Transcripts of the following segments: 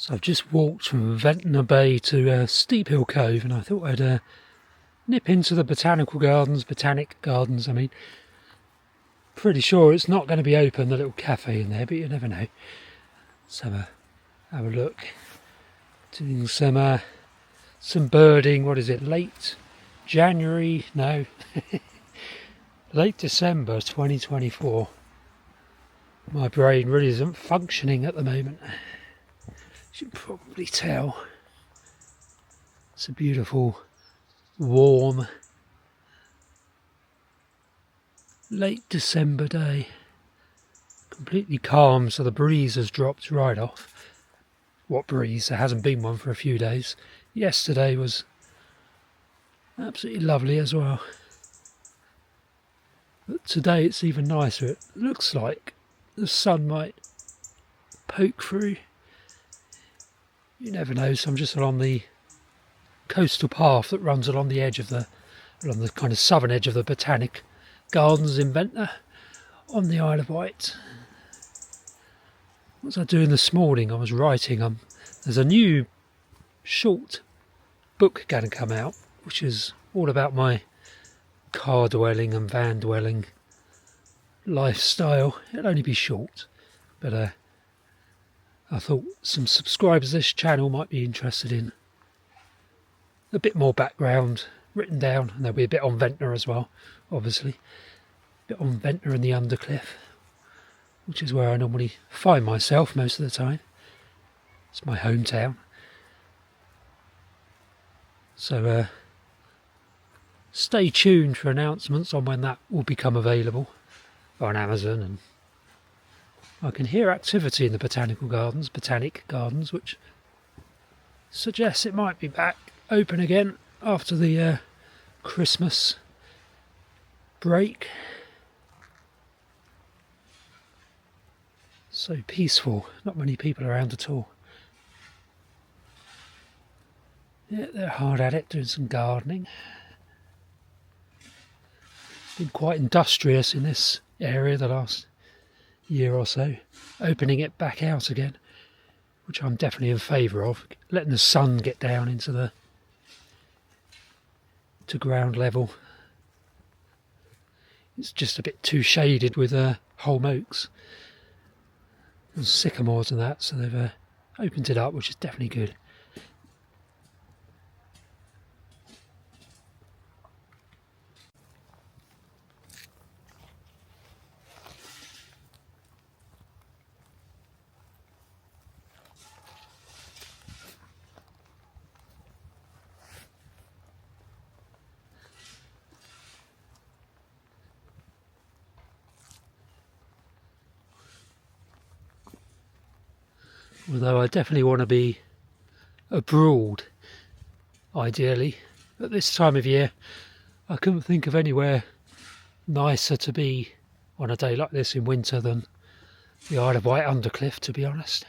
So I've just walked from Ventnor Bay to Steephill Cove, and I thought I'd nip into the Botanic Gardens, I mean. Pretty sure it's not going to be open, the little cafe in there, but you never know. Let's have a look. Doing some birding, what is it, late January? No. Late December 2024. My brain really isn't functioning at the moment. You can probably tell. It's a beautiful, warm, late December day. Completely calm, so the breeze has dropped right off. What breeze? There hasn't been one for a few days. Yesterday was absolutely lovely as well. But today it's even nicer. It looks like the sun might poke through. You never know, so I'm just along the coastal path that runs along the kind of southern edge of the Botanic Gardens in Ventnor on the Isle of Wight. What was I doing this morning? I was writing. There's a new short book going to come out, which is all about my car dwelling and van dwelling lifestyle. It'll only be short, but I thought some subscribers to this channel might be interested in a bit more background written down, and there'll be a bit on Ventnor as well, obviously. A bit on Ventnor and the Undercliff, which is where I normally find myself most of the time. It's my hometown. So stay tuned for announcements on when that will become available on Amazon. And I can hear activity in the Botanic Gardens, which suggests it might be back open again after the Christmas break. So peaceful, not many people around at all. Yeah, they're hard at it, doing some gardening. Been quite industrious in this area the last year or so, opening it back out again, which I'm definitely in favour of, letting the sun get down into to ground level. It's just a bit too shaded with holm oaks and sycamores and that, so they've opened it up, which is definitely good. Although I definitely want to be abroad, ideally. At this time of year, I couldn't think of anywhere nicer to be on a day like this in winter than the Isle of Wight Undercliff, to be honest.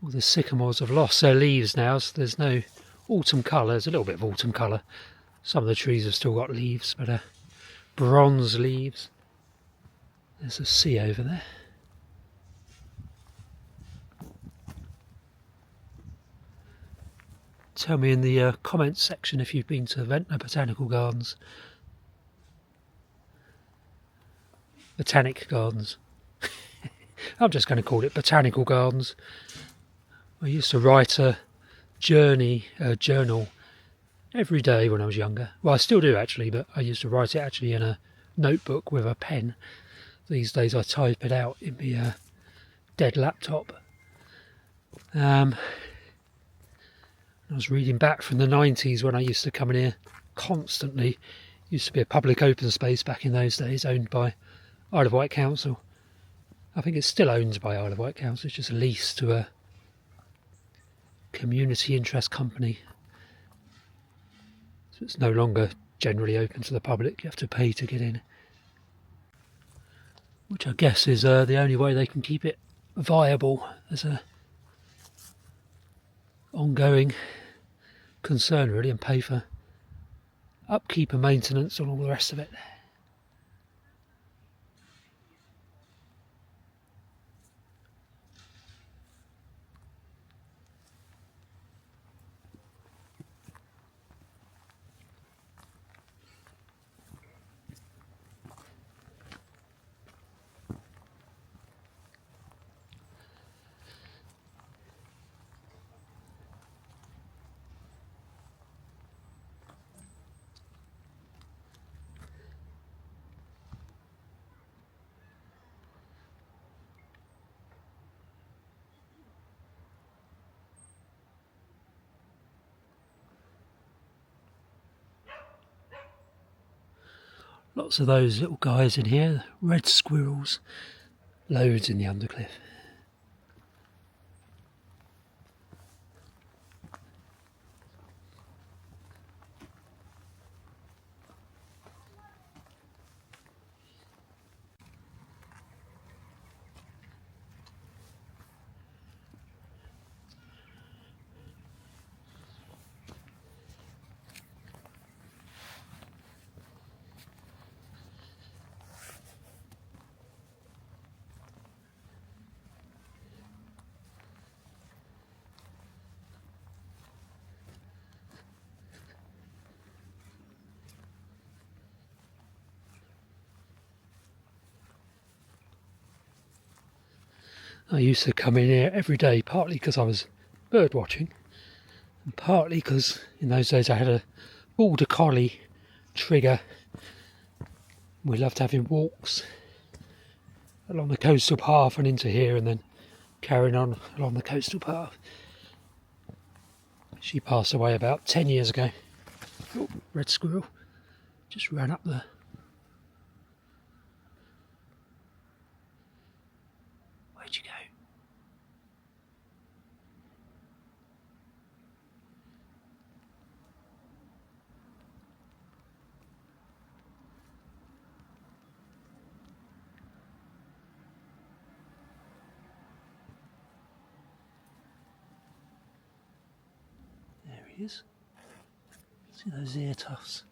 All the sycamores have lost their leaves now, so there's no autumn colour. There's a little bit of autumn colour. Some of the trees have still got leaves, but bronze leaves. There's a sea over there. Tell me in the comments section if you've been to Ventnor Botanical Gardens. Botanic Gardens. I'm just going to call it Botanical Gardens. I used to write a journal every day when I was younger. Well, I still do actually, but I used to write it actually in a notebook with a pen. These days I type it out in my dead laptop. I was reading back from the 90s when I used to come in here constantly. Used to be a public open space back in those days, owned by Isle of Wight Council. I think it's still owned by Isle of Wight Council. It's just leased to a community interest company. So it's no longer generally open to the public. You have to pay to get in. Which I guess is the only way they can keep it viable as a ongoing concern, really, and pay for upkeep and maintenance and all the rest of it. Lots of those little guys in here, red squirrels, loads in the Undercliff. I used to come in here every day, partly because I was bird watching, and partly because in those days I had a border collie trigger. We loved having walks along the coastal path and into here, and then carrying on along the coastal path. She passed away about 10 years ago. Oh, red squirrel just ran up there. Where'd you go? There he is. See those ear tufts?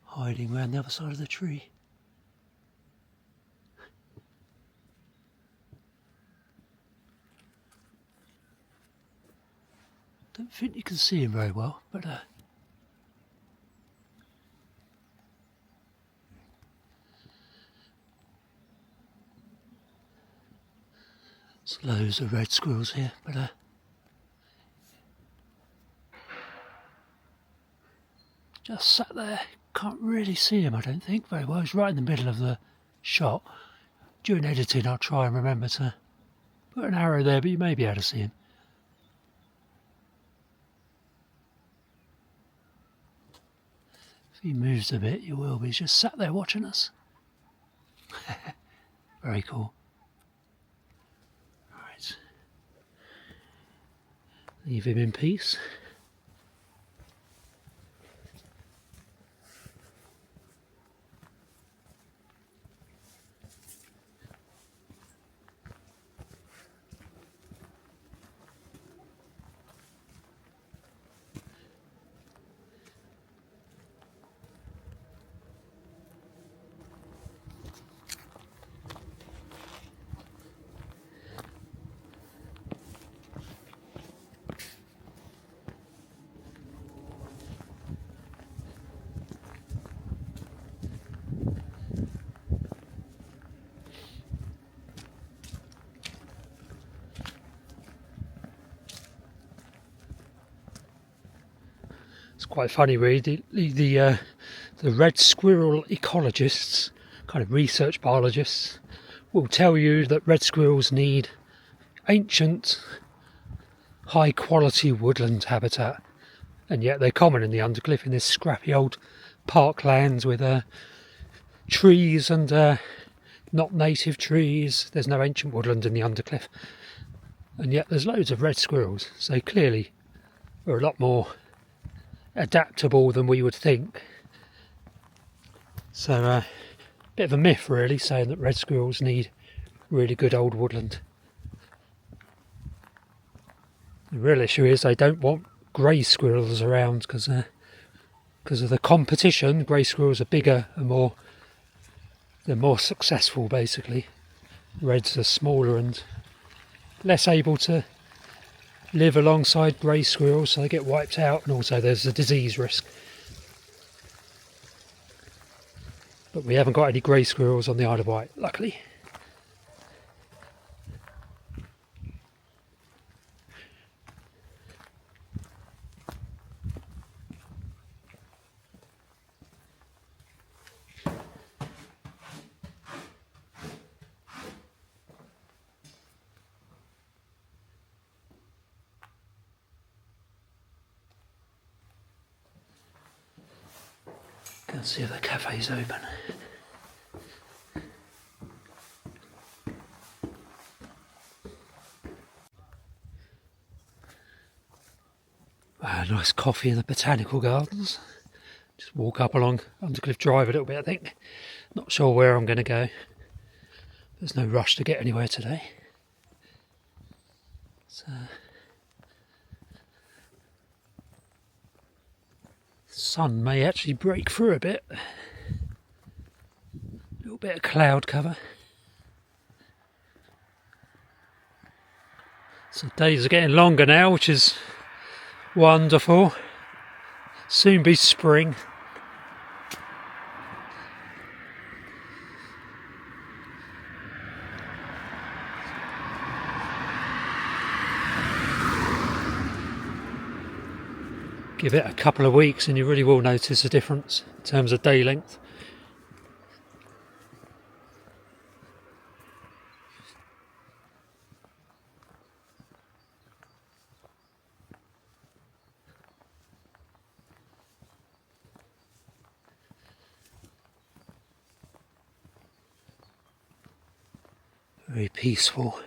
Hiding round the other side of the tree. Don't think you can see him very well, but there's loads of red squirrels here, but just sat there. Can't really see him, I don't think, very well. He's right in the middle of the shot. During editing I'll try and remember to put an arrow there, but you may be able to see him. If he moves a bit, you will be. He's just sat there watching us. Very cool. Right. Leave him in peace. It's quite funny, really. The red squirrel ecologists, kind of research biologists, will tell you that red squirrels need ancient, high-quality woodland habitat, and yet they're common in the Undercliff, in this scrappy old parklands with trees and not native trees. There's no ancient woodland in the Undercliff, and yet there's loads of red squirrels. So clearly, we're a lot more adaptable than we would think. So bit of a myth, really, saying that red squirrels need really good old woodland. The real issue is they don't want grey squirrels around because of the competition. Grey squirrels are bigger and they're more successful, basically. Reds are smaller and less able to live alongside grey squirrels, so they get wiped out, and also there's a disease risk. But we haven't got any grey squirrels on the Isle of Wight, luckily. Go and see if the cafe's open. Nice coffee in the Botanical Gardens. Just walk up along Undercliff Drive a little bit, I think. Not sure where I'm going to go. There's no rush to get anywhere today. So, the sun may actually break through a bit. A little bit of cloud cover. So days are getting longer now, which is wonderful. Soon be spring. Give it a couple of weeks and you really will notice a difference in terms of day length. Very peaceful.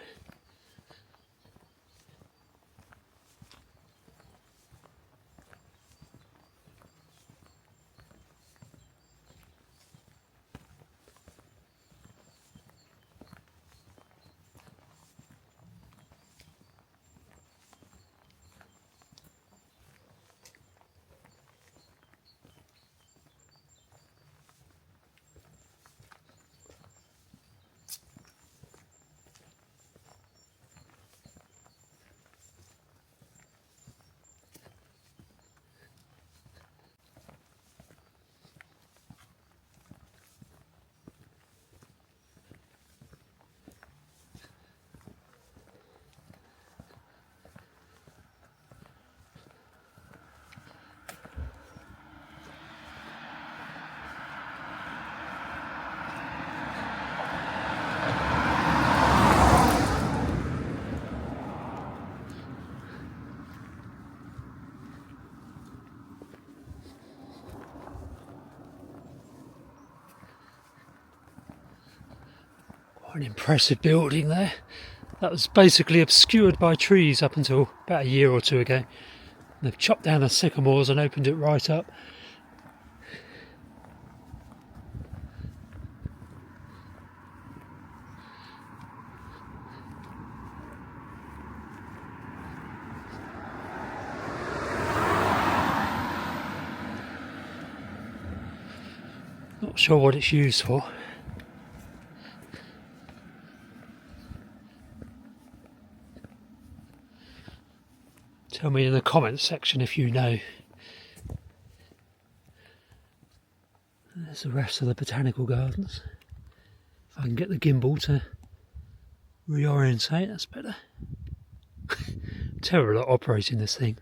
An impressive building there. That was basically obscured by trees up until about a year or two ago. They've chopped down the sycamores and opened it right up. Not sure what it's used for. Tell me in the comments section if you know. There's the rest of the Botanical Gardens. If I can get the gimbal to reorientate, that's better. Terrible at operating this thing.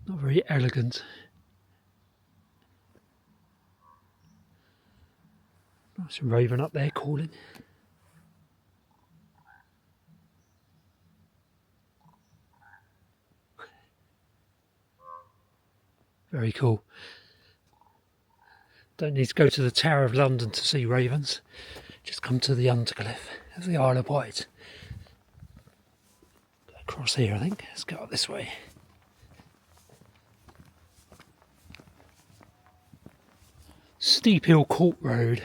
Not very elegant. Nice raven up there calling. Very cool. Don't need to go to the Tower of London to see ravens. Just come to the Undercliff of the Isle of Wight. Go across here, I think. Let's go up this way. Steephill Court Road.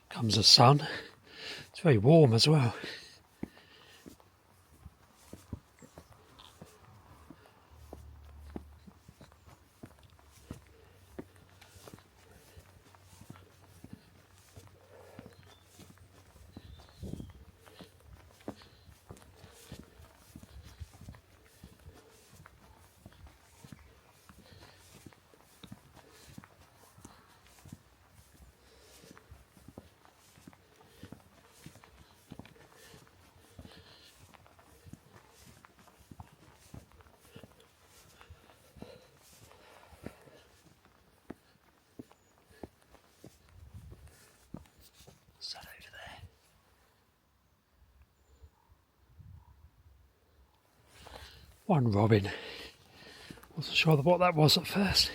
Comes the sun. It's very warm as well. one robin. Wasn't sure what that was at first.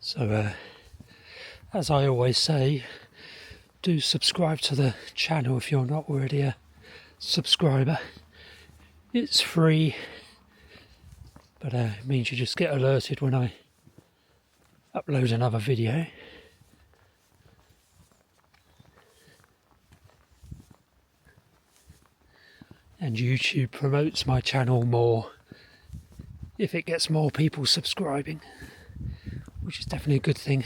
So, as I always say, do subscribe to the channel if you're not already a subscriber. It's free, but it means you just get alerted when I upload another video. And YouTube promotes my channel more if it gets more people subscribing, which is definitely a good thing.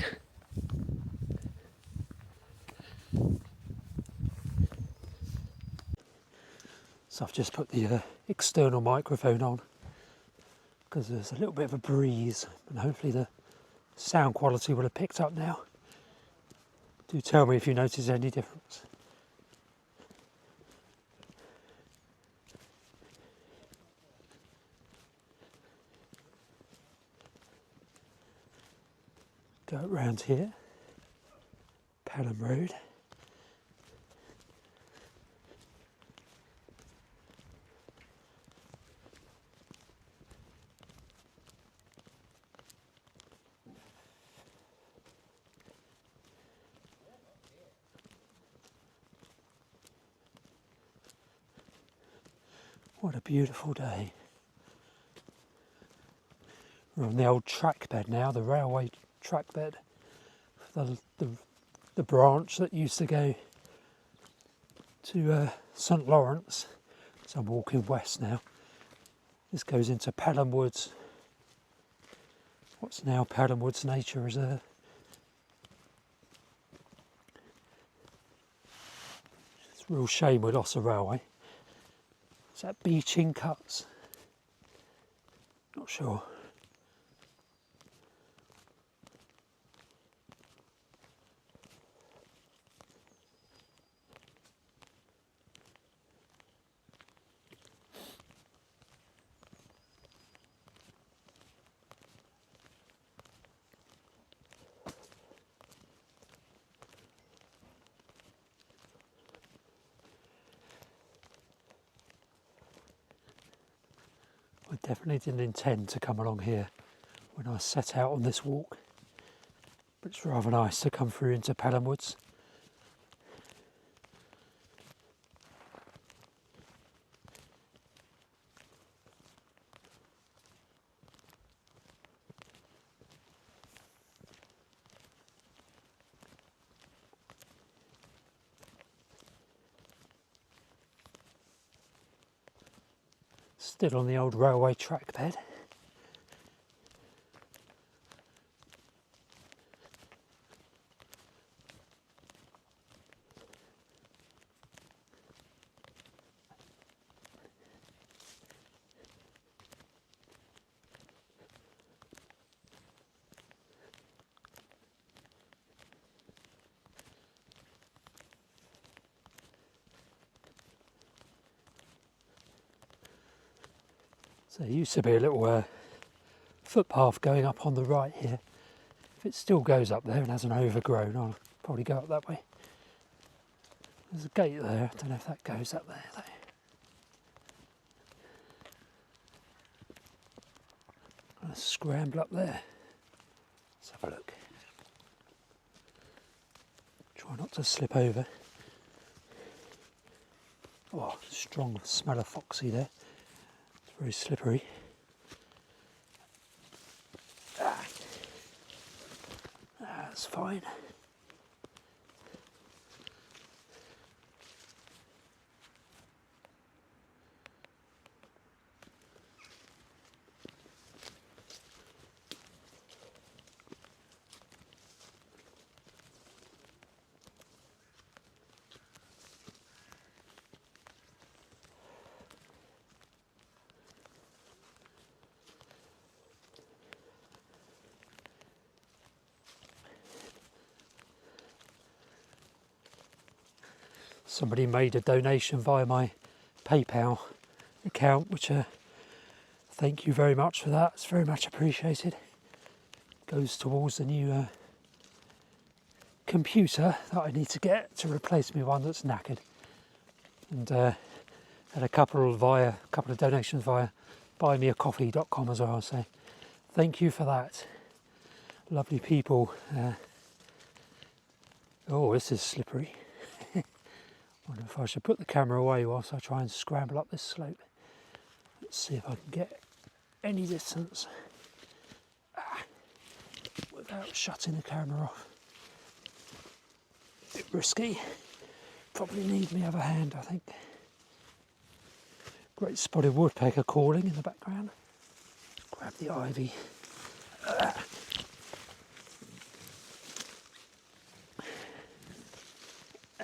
So I've just put the external microphone on because there's a little bit of a breeze, and hopefully the sound quality will have picked up now. Do tell me if you notice any difference. Go around here, Pelham Road. What a beautiful day. We're on the old track bed now, the railway track bed. The branch that used to go to St Lawrence. So I'm walking west now. This goes into Pelham Woods. What's now Pelham Woods Nature Reserve. It's a real shame we lost the railway. Is that beaching cuts? Not sure. I definitely didn't intend to come along here when I set out on this walk, but it's rather nice to come through into Pelham Woods. Still on the old railway track bed. So there used to be a little footpath going up on the right here. If it still goes up there and hasn't overgrown, I'll probably go up that way. There's a gate there, I don't know if that goes up there though. Let's scramble up there. Let's have a look. Try not to slip over. Oh, strong smell of foxy there. It's very slippery. That's fine. somebody made a donation via my PayPal account, which thank you very much for that. It's very much appreciated. Goes towards the new computer that I need to get to replace me one that's knackered. And had a couple of donations via buymeacoffee.com as well. So thank you for that. Lovely people. Oh, this is slippery. Wonder if I should put the camera away whilst I try and scramble up this slope. Let's see if I can get any distance without shutting the camera off. Bit risky. Probably need my other hand, I think. Great spotted woodpecker calling in the background. Grab the ivy.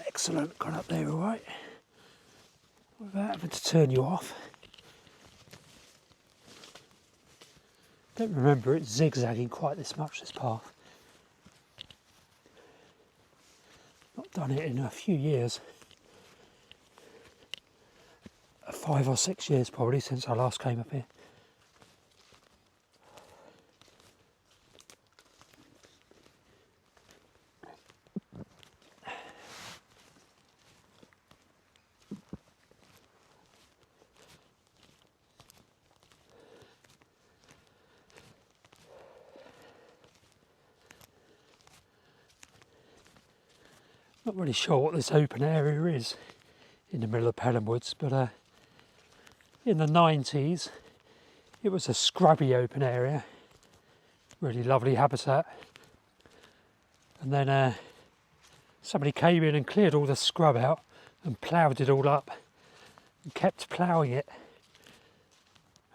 Excellent, got up there all right. Without having to turn you off. Don't remember it zigzagging quite this much, this path. Not done it in a few years. 5 or 6 years probably since I last came up here. Not really sure what this open area is in the middle of Pelham Woods, but in the 90s it was a scrubby open area, really lovely habitat, and then somebody came in and cleared all the scrub out and ploughed it all up and kept ploughing it,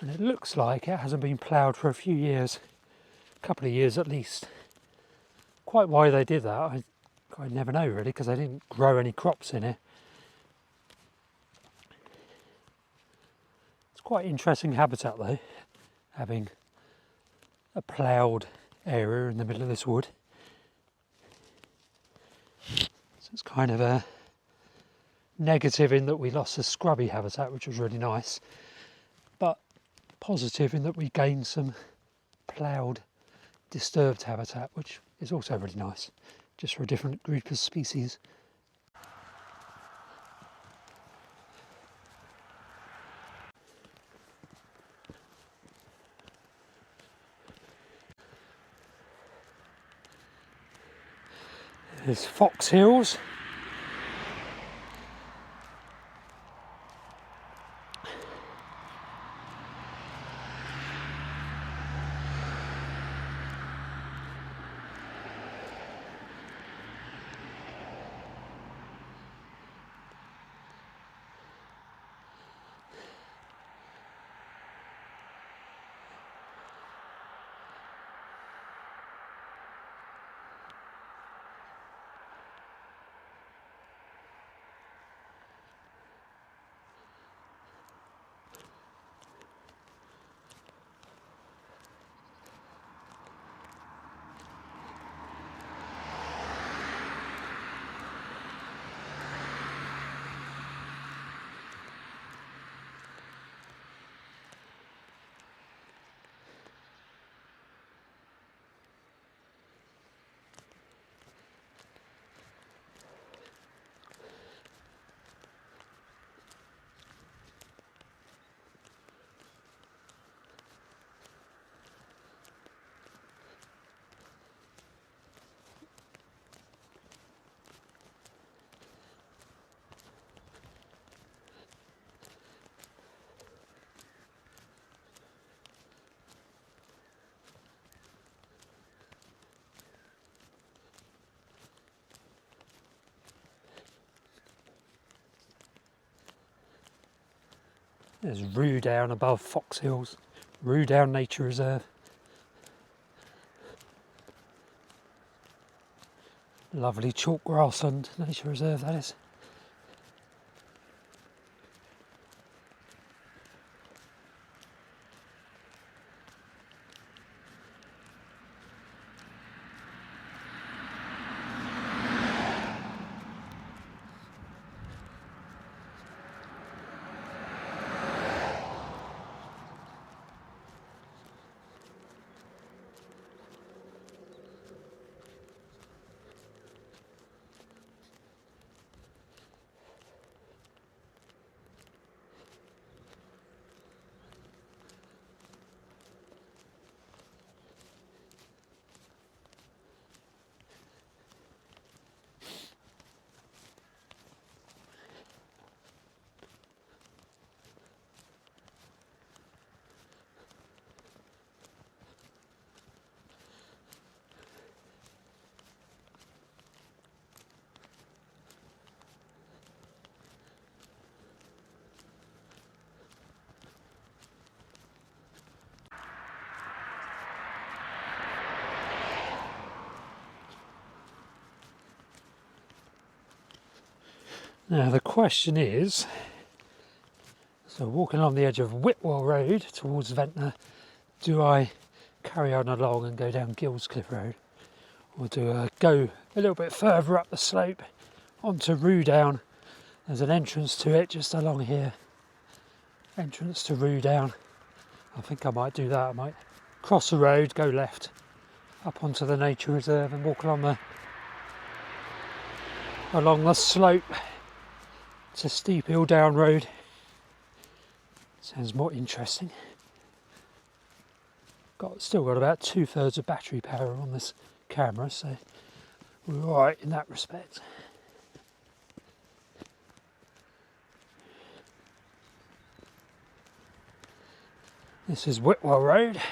and it looks like it hasn't been ploughed for a few years, a couple of years at least. Quite why they did that I never know really, because they didn't grow any crops in it. It's quite interesting habitat though, having a ploughed area in the middle of this wood. So it's kind of a negative in that we lost the scrubby habitat, which was really nice, but positive in that we gained some ploughed, disturbed habitat, which is also really nice, just for a different group of species. There's Fox Hills. There's Rew Down above Fox Hills, Rew Down Nature Reserve. Lovely chalk grassland nature reserve that is. Now the question is, so walking along the edge of Whitwell Road towards Ventnor, do I carry on along and go down Cliff Road, or do I go a little bit further up the slope onto Rew Down? There's an entrance to it just along here, entrance to Rew Down. I think I might do that. I might cross the road, go left up onto the nature reserve and walk along the slope to Steephill Down Road. Sounds more interesting. Still got about 2/3 of battery power on this camera, so we're alright in that respect. This is Whitwell Road.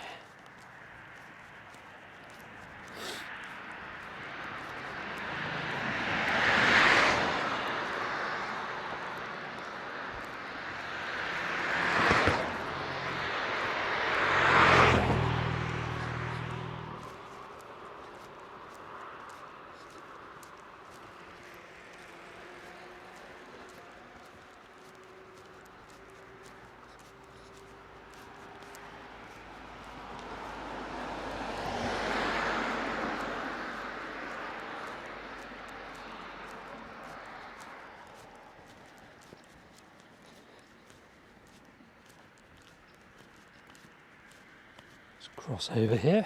Cross over here.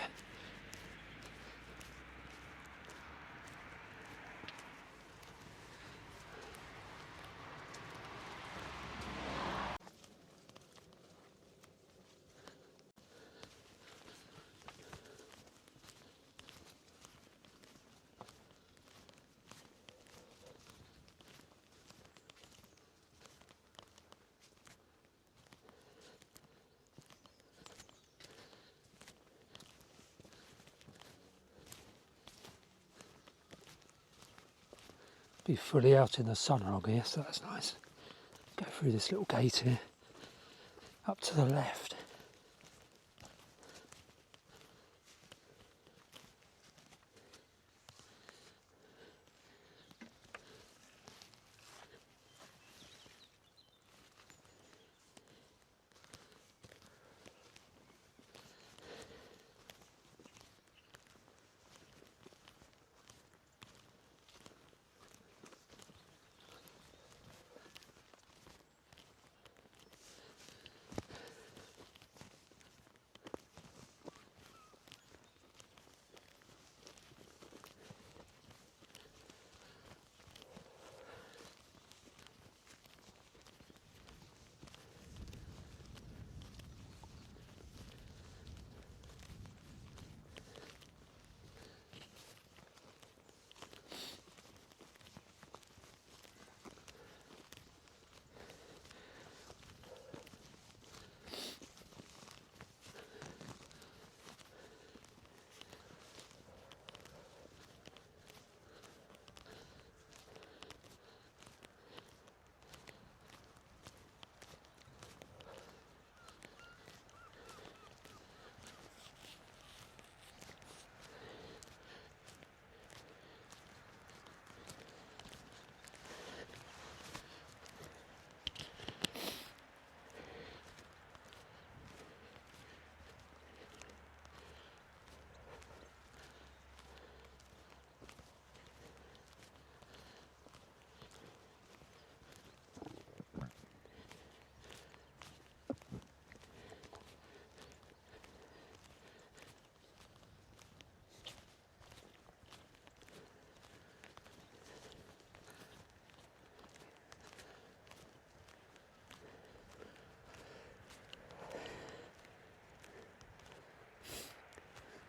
Be fully out in the sun along here, so that's nice. Go through this little gate here, up to the left.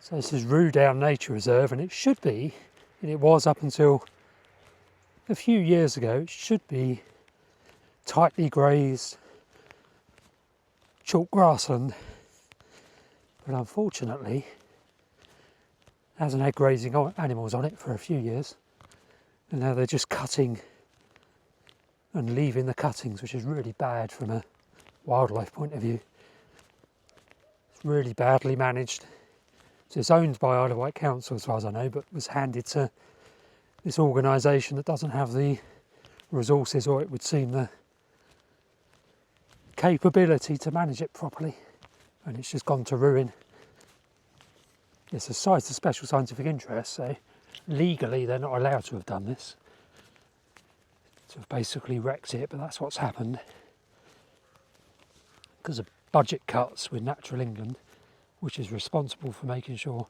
So this is Rew Down Nature Reserve, and it should be, and it was up until a few years ago, it should be tightly grazed chalk grassland, but unfortunately hasn't had grazing animals on it for a few years, and now they're just cutting and leaving the cuttings, which is really bad from a wildlife point of view. It's really badly managed. So it's owned by Isle of Wight Council as far as I know, but was handed to this organisation that doesn't have the resources, or it would seem the capability to manage it properly, and it's just gone to ruin. It's a site of special scientific interest, so legally they're not allowed to have done this, to have basically wrecked it, but that's what's happened because of budget cuts with Natural England, which is responsible for making sure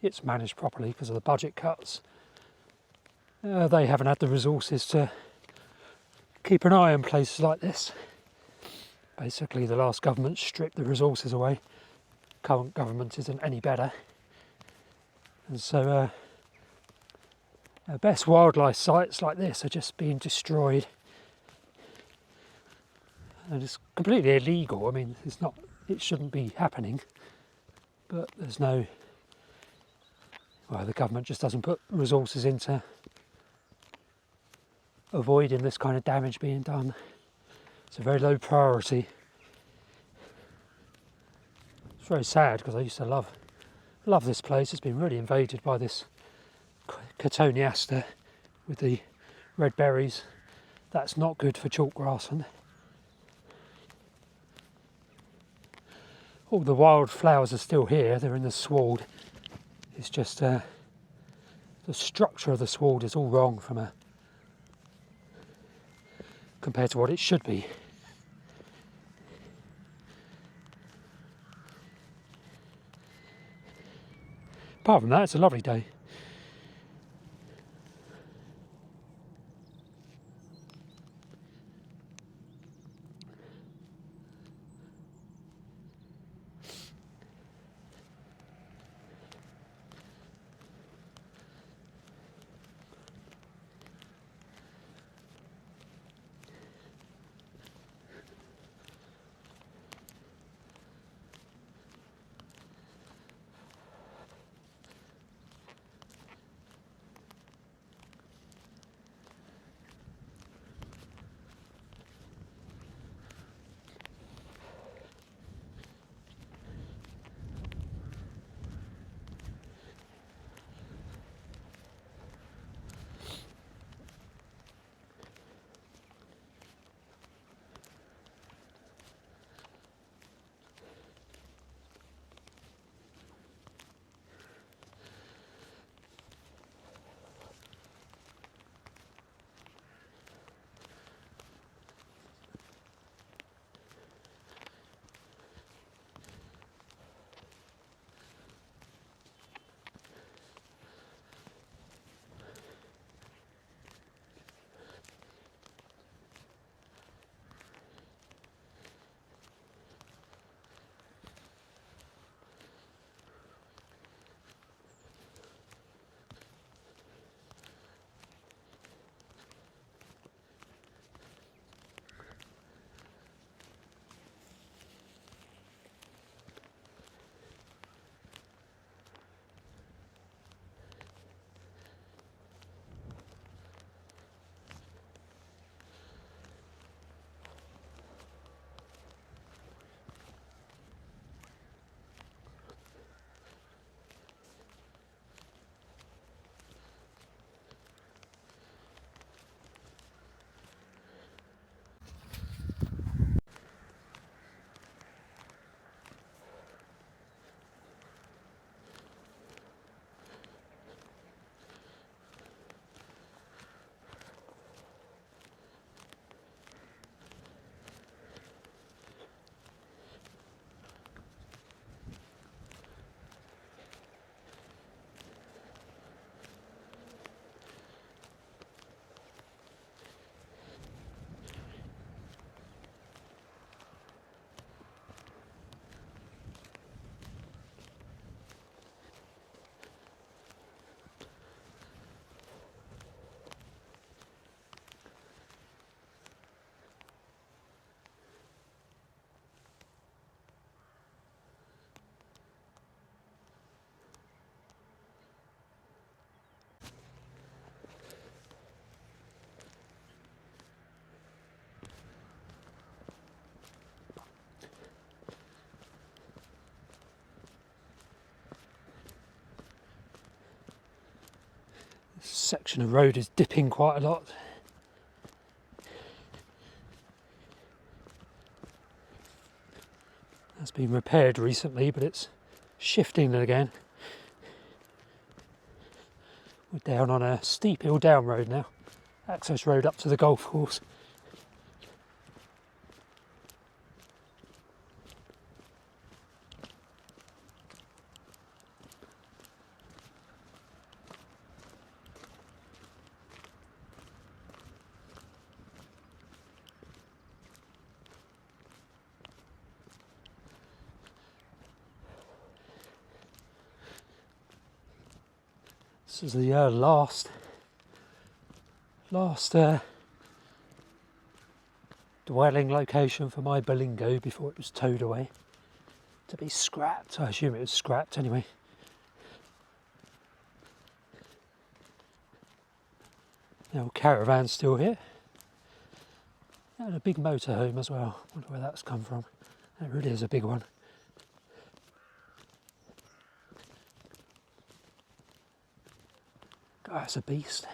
it's managed properly. Because of the budget cuts, they haven't had the resources to keep an eye on places like this. Basically, the last government stripped the resources away. Current government isn't any better, and so best wildlife sites like this are just being destroyed, and it's completely illegal. I mean, it's not, it shouldn't be happening, but there's no, well, the government just doesn't put resources into avoiding this kind of damage being done. It's a very low priority. It's very sad because I used to love this place. It's been really invaded by this Cotoneaster with the red berries. That's not good for chalk grass, and all the wild flowers are still here. They're in the sward. It's just the structure of the sward is all wrong compared to what it should be. Apart from that, it's a lovely day. Section of road is dipping quite a lot. That's been repaired recently, but it's shifting again. We're down on a Steephill down road now, access road up to the golf course. This is the last dwelling location for my Berlingo before it was towed away to be scrapped. I assume it was scrapped anyway. The old caravan's still here. And a big motorhome as well. Wonder where that's come from. That really is a big one. God, that's a beast.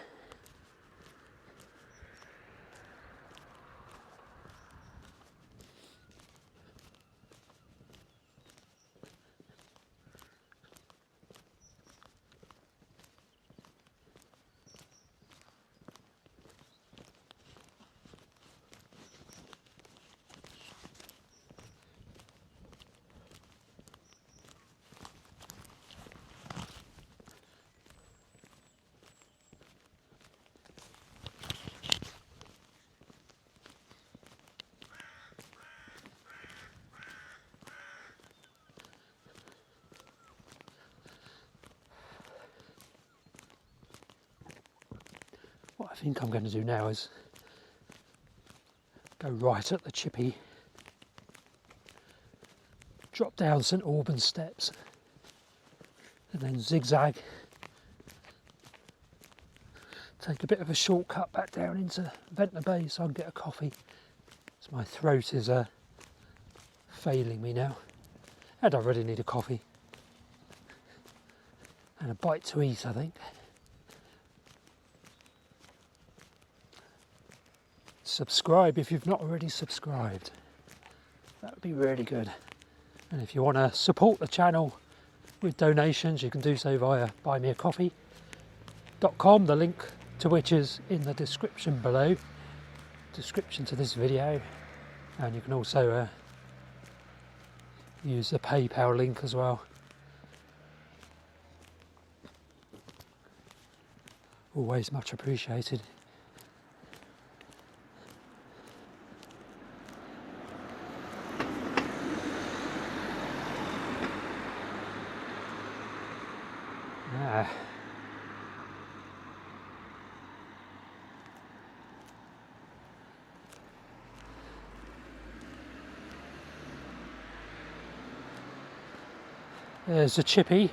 What I think I'm going to do now is go right at the chippy, drop down St Albans steps, and then zigzag, take a bit of a shortcut back down into Ventnor Bay so I can get a coffee. So my throat is failing me now, and I really need a coffee and a bite to eat, I think. Subscribe if you've not already subscribed. That would be really good. And if you want to support the channel with donations, you can do so via buymeacoffee.com, the link to which is in the description below, description to this video. And you can also use the PayPal link as well. Always much appreciated. There's a chippy.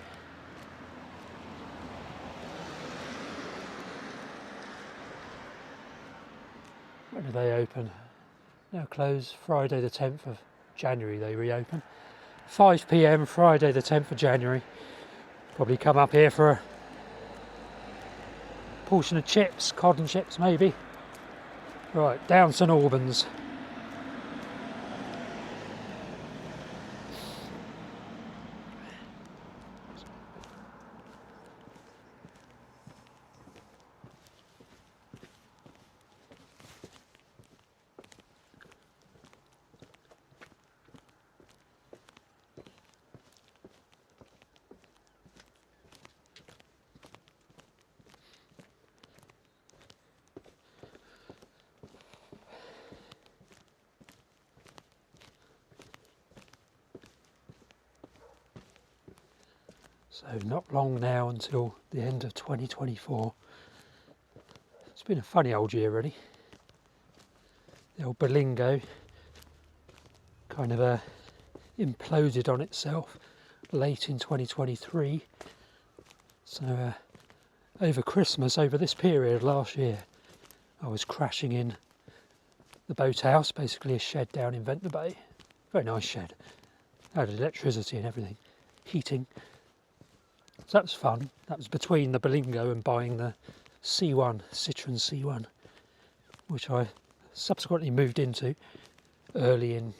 When do they open? Now closed Friday the 10th of January they reopen. 5 PM Friday the 10th of January. Probably come up here for a portion of chips, cod and chips maybe. Right, down St Albans. So not long now until the end of 2024. It's been a funny old year really. The old Berlingo kind of imploded on itself late in 2023. So over Christmas, over this period last year, I was crashing in the boathouse, basically a shed down in Ventnor Bay. Very nice shed. Had electricity and everything, heating. So that was fun. That was between the Berlingo and buying the C1, Citroen C1, which I subsequently moved into early in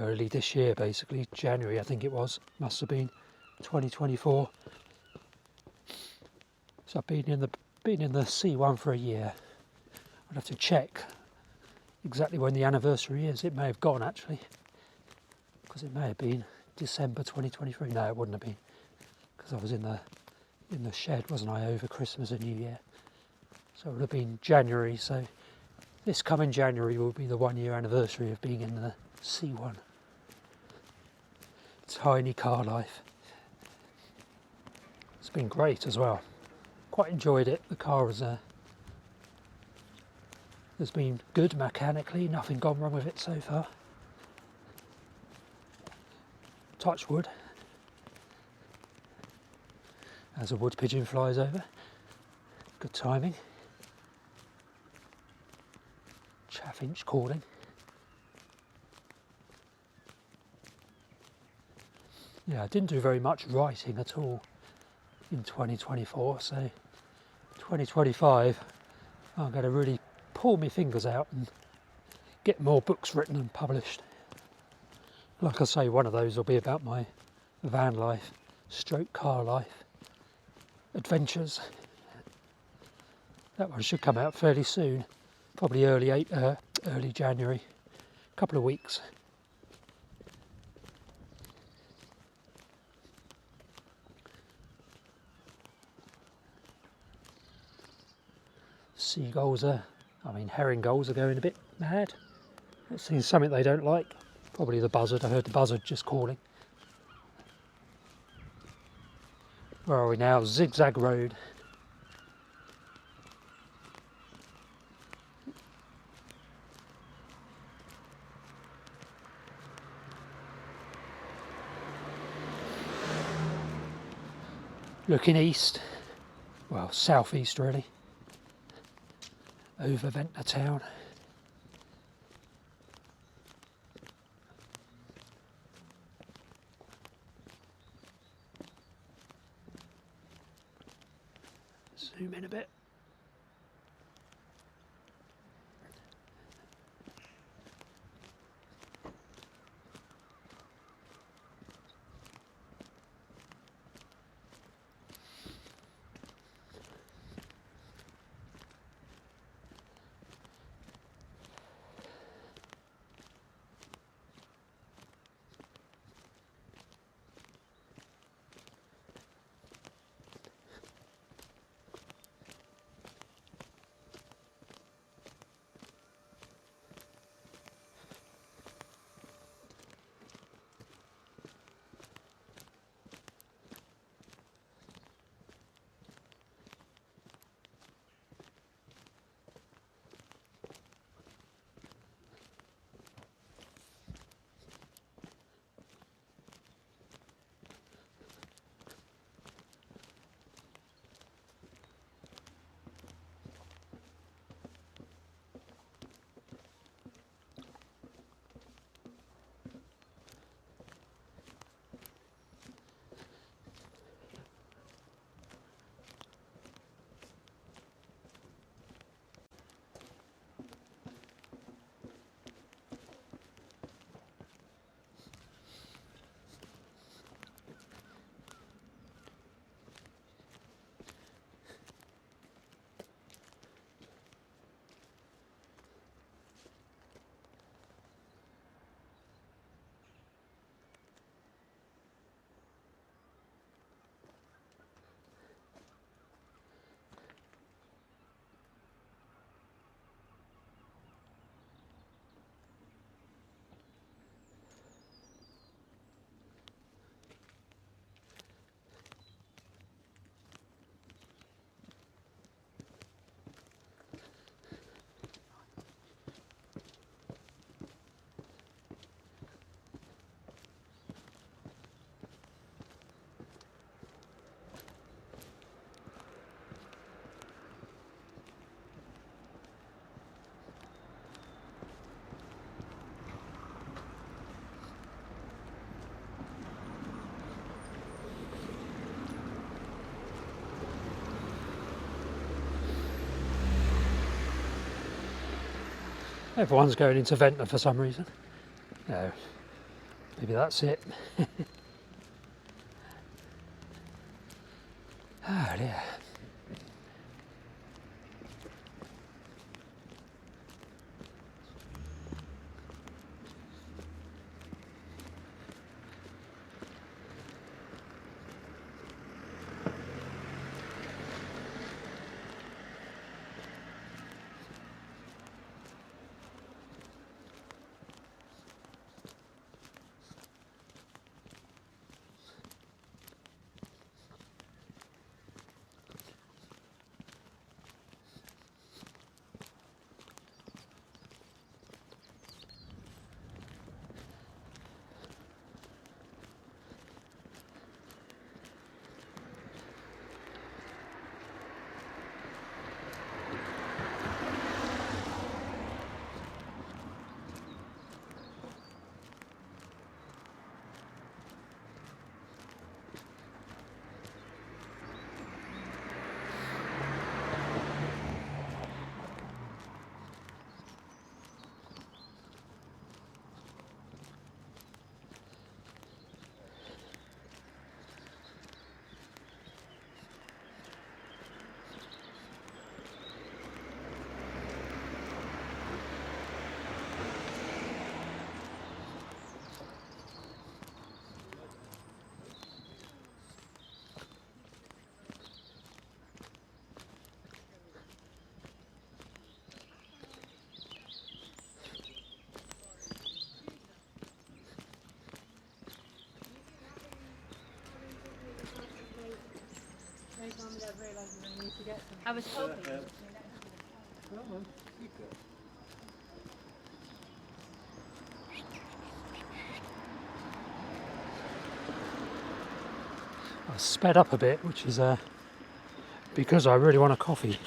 early this year, basically January I think it was, must have been 2024. So I've been in the C1 for a year. I'd have to check exactly when the anniversary is. It may have gone actually, because it may have been December 2023. No, it wouldn't have been, because I was in the shed, wasn't I, over Christmas and New Year. So it would have been January. So this coming January will be the 1 year anniversary of being in the C1. Tiny car life. It's been great as well. Quite enjoyed it. The car has been good mechanically, nothing gone wrong with it so far. Touch wood. As a wood pigeon flies over. Good timing. Chaffinch calling. Yeah, I didn't do very much writing at all in 2024, so 2025 I'm going to really pull my fingers out and get more books written and published. Like I say, one of those will be about my van life, stroke car life, adventures. That one should come out fairly soon, probably early January, a couple of weeks. Herring gulls are going a bit mad. It's seen something they don't like. Probably the buzzard. I heard the buzzard just calling. Where are we now? Zigzag Road. Looking east. Well, southeast really. Over Ventnor town. Zoom in a bit. Everyone's going into Ventnor for some reason. No, Maybe that's it. Oh dear. I was hoping. I sped up a bit, which is because I really want a coffee.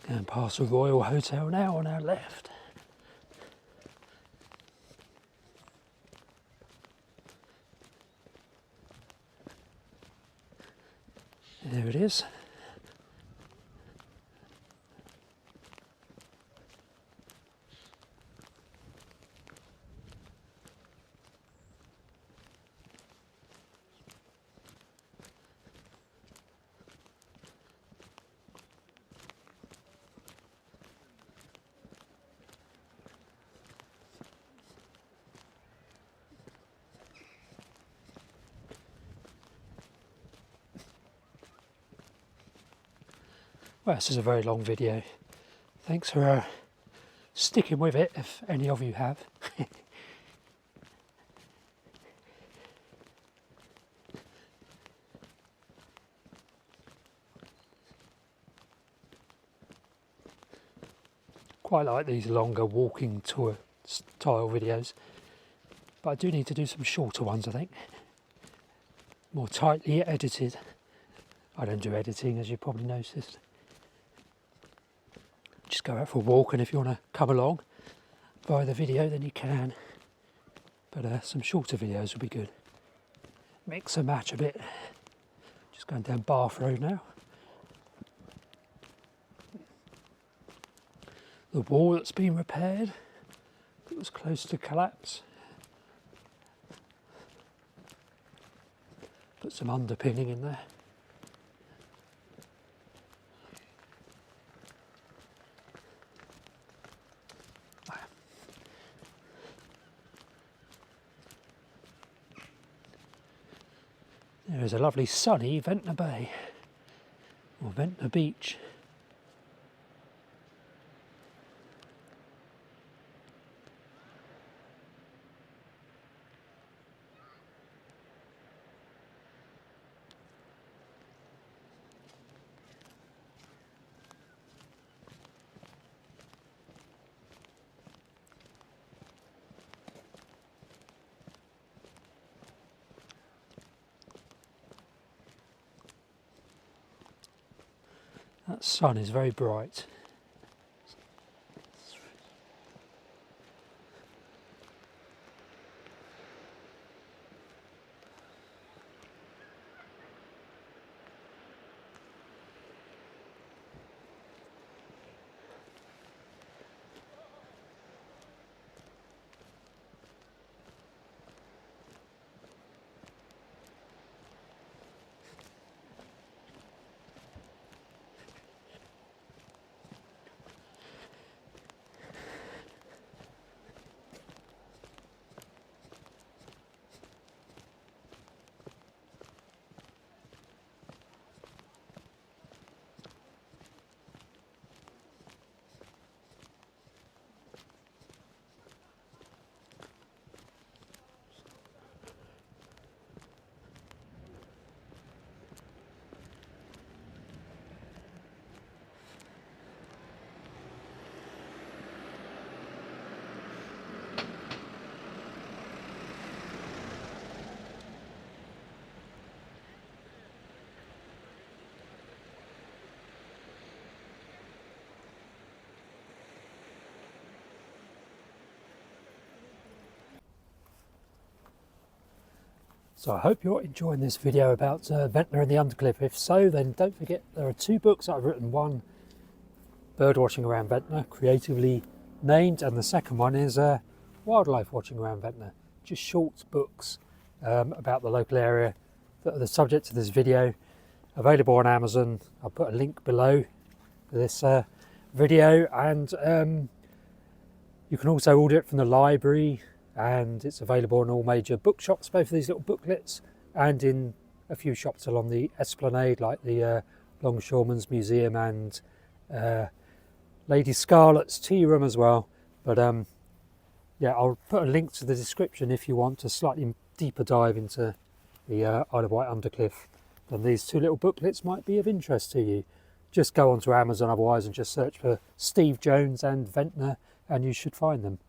Going past the Royal Hotel now on our left. There it is. Well, this is a very long video. Thanks for sticking with it, if any of you have. Quite like these longer walking tour style videos, but I do need to do some shorter ones, I think. More tightly edited. I don't do editing, as you probably noticed. Just go out for a walk, and if you want to come along via the video, then you can. But some shorter videos will be good. Mix and match a bit. Just going down Bath Road now. The wall that's been repaired, it was close to collapse. Put some underpinning in there. There is a lovely sunny Ventnor Bay, or Ventnor Beach. That sun is very bright. So I hope you're enjoying this video about Ventnor and the Undercliff. If so, then don't forget there are 2 books that I've written. One, Bird Watching Around Ventnor, creatively named, and the second one is Wildlife Watching Around Ventnor. Just short books about the local area that are the subject of this video. Available on Amazon. I'll put a link below this video, and you can also order it from the library, and it's available in all major bookshops, both of these little booklets, and in a few shops along the Esplanade, like the Longshoremen's Museum and Lady Scarlett's Tea Room as well. But yeah, I'll put a link to the description if you want a slightly deeper dive into the Isle of Wight Undercliff. Then these 2 little booklets might be of interest to you. Just go onto Amazon otherwise and just search for Steve Jones and Ventnor and you should find them.